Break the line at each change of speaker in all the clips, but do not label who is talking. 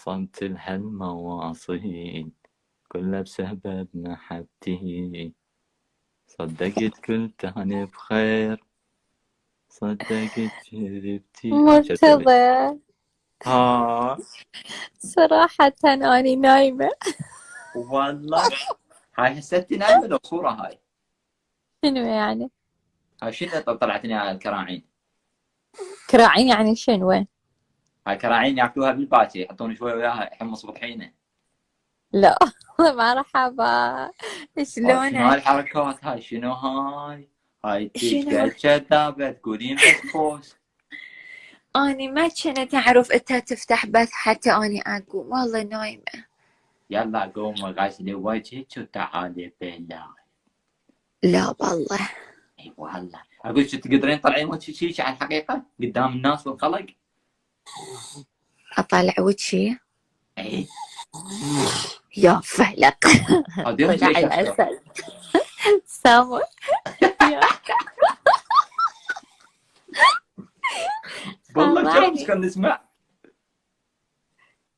وصلت لهالمواصيل كلها بسبب محبتي. صدقت قلت أنا بخير، صدقت جربتي.
مرتضى،
ها
صراحة أنا نايمة.
والله هاي حسيتي نايمة لو صورة هاي؟
شنو يعني؟
هاي شنو طلعتني على الكراعين؟
كراعين يعني شنو؟ وين؟
هاي كراعين ياكلوها بالباتي، يحطون شوي وياها يحمص بطحينة.
لا مرحبا،
شنو هاي
شلونك؟
الحركات هاي؟ شنو هاي؟ هاي
شنو؟
تلقى كذابة تقولين بس بوس.
أني ما كنت أعرف أنت تفتح بث حتى أني أقوم، والله نايمة.
يلا قوم غسلي وجهك وتعالي بالله.
لا والله.
اي والله اقول شو تقدرين تطلعين وجهك شيء على الحقيقة قدام الناس والخلق؟
أطلع وجهي؟
اي
يا فهلك.
هذا يوم
طلع
جاي شخر.
الأسد سامر. يا
والله شرب
خضعني.
كان نسمع.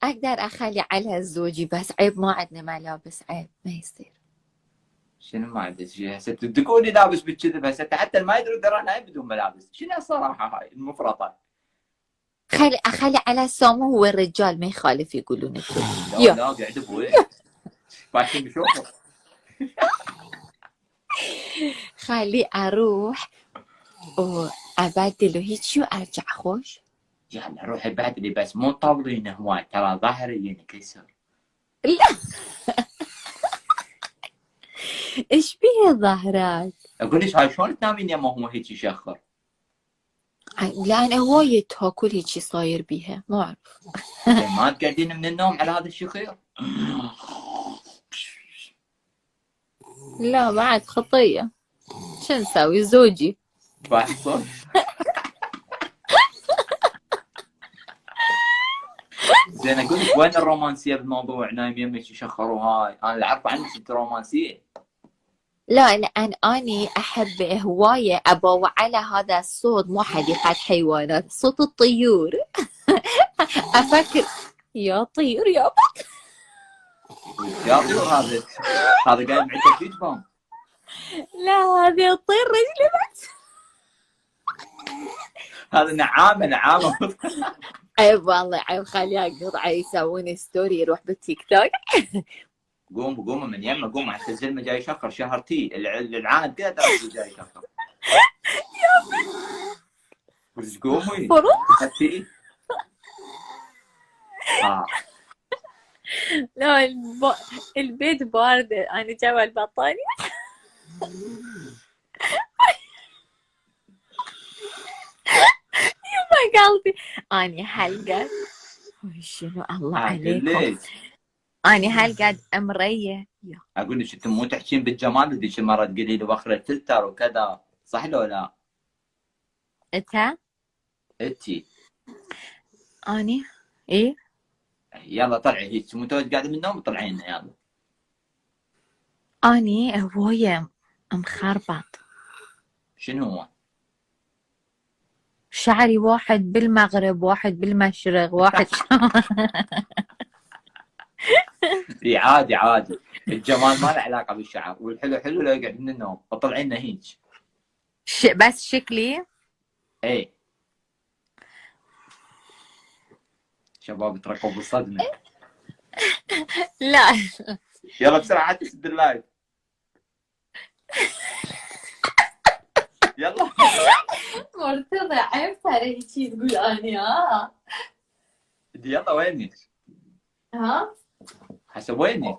أقدر أخلي عليها زوجي، بس عيب ما عندنا ملابس، عيب ما يصير.
شنو ما عندك شيء هسه تقولي لابس بالكذب هسه حتى ما يدروا ترى انا بدون ملابس. شنو الصراحة هاي المفرطة؟
أخلي على سامر هو الرجال، ما يخالف يقولون الكل.
لا لا قاعد بوين فاشل بشوفه.
خلي أروح وأبدله هيجي وأرجع خوش.
يلا روحي بدري بس مو طولين هواي ترى ظهري ينكسر.
لا إيش بيه ظهرك؟
اقول لك هاي شلون تنامين يما هو هيك يشخر؟
لا أنا وايد تاكل هيجي صاير بيها، ما أعرف.
زين ما تقعدين من النوم على هذا الشخير؟
لا بعد خطية، شو نسوي زوجي.
فاحصل. زين اقول لك وين الرومانسيه بالموضوع؟ نايم يمك يشخروا هاي، انا اللي اعرفه عنك انت رومانسيه.
لا لأن أني أحب هواية أبو على هذا الصوت، مو حديقة حيوانات، صوت الطيور. أفكر يا طيور يا
يا طيور هذا هذا قايم عندك في جبان.
لا هذه تطير رجلي بس.
هذا نعامه نعامه.
عيب والله عيب، خليها قطعة يسوون ستوري يروح بالتيك توك.
قوم من يمه قوم حتى الزلمه جاي يشخر شهرتي العالم كذا ترى جاي يشخر. بس قومي
فرو.
حتى
لا البيت بارد، أنا جوا البطانية. يما قلبي أني حلقة. شنو الله عليكم، أني هالقد أمرية.
اقول لك انت مو تحكين بالجمال ذيك المره تقولي لي وخر الفلتر وكذا، صح لو لا؟
أنت؟
انتي
أني؟ إيه؟
يلا طلعي هيك مو توك قاعده من النوم طلعي لنا يلا.
أني هواية مخربط.
شنو هو؟
شعري واحد بالمغرب واحد بالمشرق واحد.
اي عادي عادي، الجمال ما له علاقه بالشعر، والحلو حلو لو يقعد من النوم فطلعي لنا هيك.
بس شكلي.
ايه شباب تركوا بالصدمه.
لا
يلا بسرعه حتى سد اللايف. يلا
مرتضى عيب ترى هيجي تقول اني
يلا وينك؟
ها
حسب وينك؟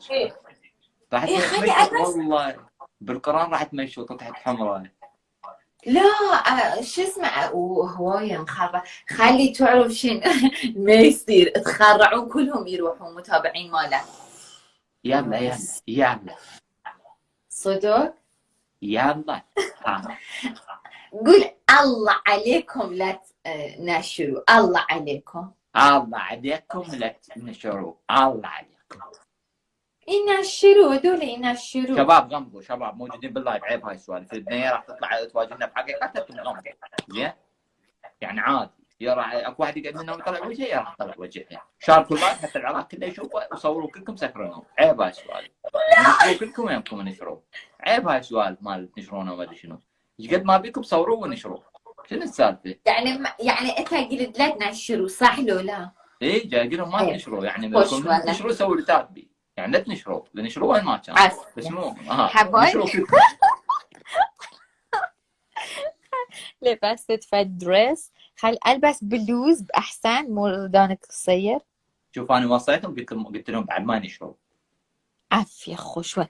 راح
إيه خلي
تمشي
أبس.
والله بالقران راح تمشي وتضحك حمراء.
لا شو اسمه وهواية مخربة، خلي تعرف شنو. ما يصير تخرعون كلهم يروحون متابعين ماله.
يلا يلا يلا
صدق.
يلا ها.
قول الله عليكم لا تنشروا، الله عليكم.
الله عليكم لا تنشروا، الله عليكم.
ينشروا هذول ينشروا.
شباب غمضوا، شباب موجودين باللايف، عيب هاي السوالف، البنيه راح تطلع تواجهنا بحقيقتها غمضوا زين؟ يعني عادي يا راح اكو واحد يقعد منهم يطلع وجهه، يا راح طلع وجهها، شاركوا اللايف حتى العراق كله يشوفه، وصوروا كلكم سكرنوه. عيب هاي السؤال، ونشروا كلكم وينكم نشروا. عيب هاي السؤال مال تنشرونه وما ادري شنو. ايش قد ما بيكم صوروه ونشروه. شنو السالفه؟
يعني انت قلت لا تنشروا صح لو لا؟
اي جاي لهم ما
عيب.
تنشروا، يعني
خوش
بدكم
والله.
تنشروا سووا لي تاج بي، يعني لا تنشروا، نشروا وين ما كان. بس
عافية.
مو
حبايب
نشروا كلكم.
لبست فد دريس، خل البس بلوز باحسن مو ردانك قصير.
شوف انا وصيتهم قلت لهم بعد ما ينشروا.
عافية خوش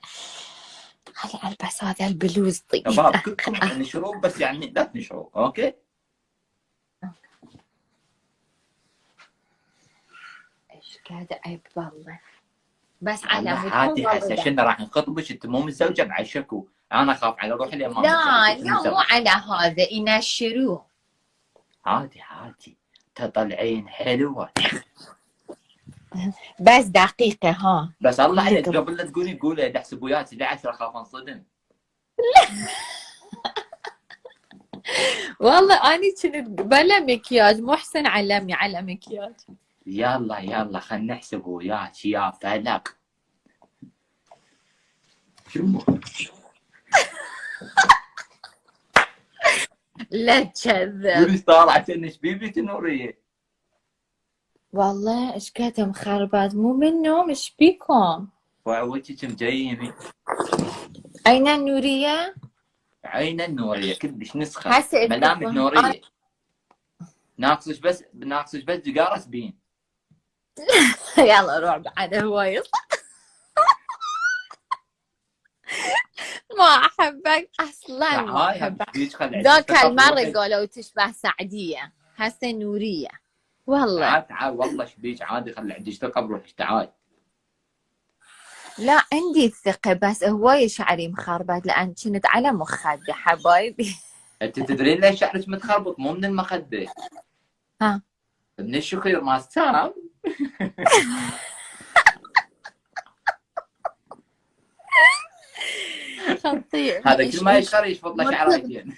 خلي البس هذا البلوز طيب.
شباب كلكم نشروا، بس يعني لا تنشروا. اوكي
ايش قاعدة عيب والله، بس
والله
على
عادي. هسه شنو راح نخطبك انت مو متزوجه بعد شكو. انا اخاف على روحي لين ما
لا
متزوجة.
لا مو على هذا ينشروه.
عادي عادي، تطلعين حلوه.
بس دقيقة ها.
بس الله عليك
كلكم.
قبل لا تقولي قولي احسب وياك 11 اخاف انصدم.
والله اني كنت بلا مكياج، محسن علمني على مكياج.
يلا يلا خلينا نحسب وياك يا فلق. شنو؟
لا تكذب
قولي طالعه كأنك بيبي نوريه.
والله ايش قاعدة مخربات مو منه مش بيكم.
وجهك مجيمي.
اين النورية؟
عين النوريه كلش نسخه.
هسه
ملامح نوريه. ناقصك بس جقاره سبين.
يلا روح بعد هواي. ما احبك اصلا ما
هاي
احبك.
بيج خلع
ذاك المرة قالوا تشبه سعدية، هسه نورية والله.
تعال والله شبيك عادي، خلي عندي ثقه بروحك تعال.
لا عندي الثقة بس هواي شعري مخربط لأن كنت على مخدة حبايبي.
انت تدرين ليش شعرك متخربط؟ مو من المخده.
ها
من الشخير ما سام.
خطير
هذا كل ما يشخر يشفط له شعرين.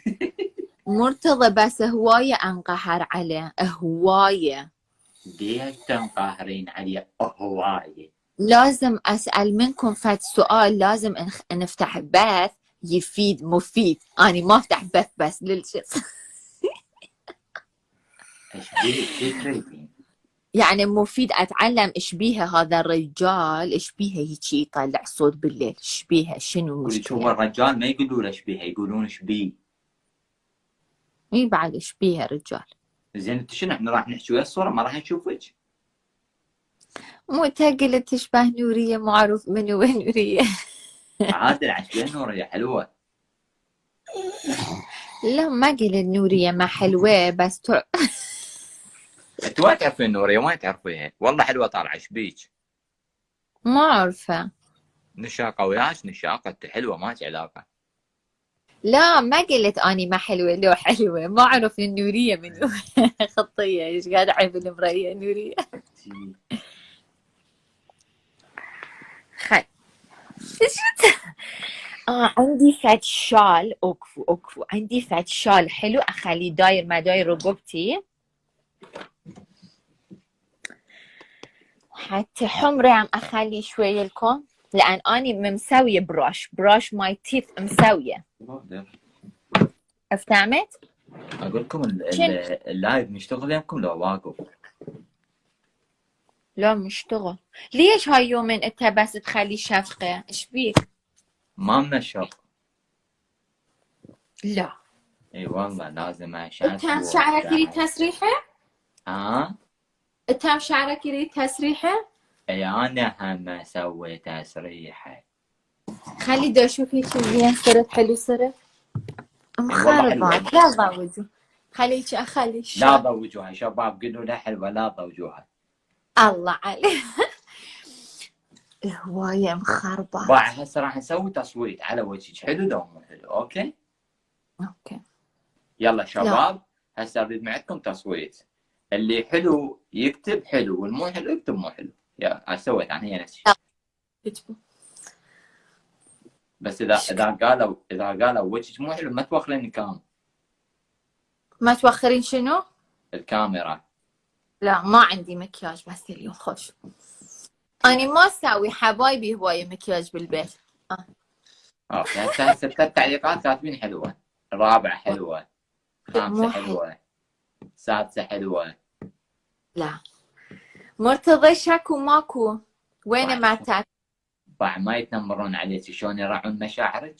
مرتضى بس هواية انقهر عليه هواية.
ليش تنقهرين عليه هوايه؟
لازم أسأل منكم فد سؤال، لازم نفتح بث يفيد مفيد. أنا ما أفتح بث بس للشخص.
ايش بيك تريدين؟
يعني مفيد أتعلم إيش بيها هذا الرجال، إيش بيها هيجي يطلع صوت بالليل، إيش بيها شنو
قولي شوف
المشكلة؟
الرجال ما يقولوا له ايش بيها، يقولون ايش بيه.
مين بعد إيش بيها رجال؟
زين انت شنو احنا راح نحكي ويا الصوره ما راح نشوفك؟
مو قلت تشبه نورية، معروف منو وين نورية.
عادل عشان نوريه حلوه.
لا ما قلت نورية ما حلوة بس
انت وين تعرفين نوريه؟ وين تعرفيها؟ والله حلوه طالعه ايش بيك؟
ما أعرفه.
نشاقه وياك نشاقه، انت حلوه ماك علاقه.
لا ما قلت اني ما حلوه، لو حلوه ما اعرف النوريه منو. خطيه ايش قاعد اعيب المرايه نوريه. خل عندي فد شال اوكفو عندي فد شال حلو اخليه داير ما داير رقبتي، حتى حمري عم اخلي شويه لكم لان اني مسويه براش ماي تيث مسويه. افتهمت؟
اقول لكم اللايف نشتغل يمكم لو واقف.
لا مشتغل. ليش هاي يومين انت بس تخلي شفقه؟ ايش بيك؟
ما منشط.
لا
اي والله لازم عشان
انت شعرك يريد تسريحه؟ انت شعرك يريد تسريحه؟
اي انا هم سويت تسريحه.
خلي دا اشوف هيك زين صرت حلو صرت. مخربات لا ضوجوا خليك اخلي
لا ضوجوها شباب، قولوا لها حلوه لا ضوجوها.
الله عليك. هواية مخربات.
بعد هسه راح نسوي تصويت على وجهك، حلو لو مو حلو؟ اوكي يلا شباب هسه اريد معكم تصويت. اللي حلو يكتب حلو والمو حلو يكتب مو حلو. يا سويت انا هي نفسي. بس اذا قالوا وجهك مو حلو ما توخرين كام.
ما توخرين شنو؟
الكاميرا.
لا ما عندي مكياج بس اليوم خوش. أنا ما أسوي حبايبي هواية مكياج بالبيت.
اوكي، هسه 3 تعليقات كاتبين حلوة، الرابعة حلوة،
مو
خامسة
حلو.
حلوة، سادسة حلوة.
لا مرتضى شكو ماكو، وين ما تعرف.
ما يتنمرون عليك، شلون يراعون مشاعرك؟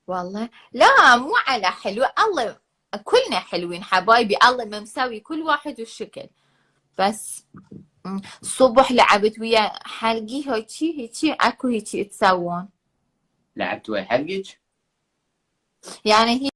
والله لا مو على حلو، الله كلنا حلوين حبايبي، الله ما مسوي كل واحد والشكل. بس الصبح لعبت ويا حلقي هيجي اكو هيجي تسوون.
لعبت ويا حلقك؟
يعني هي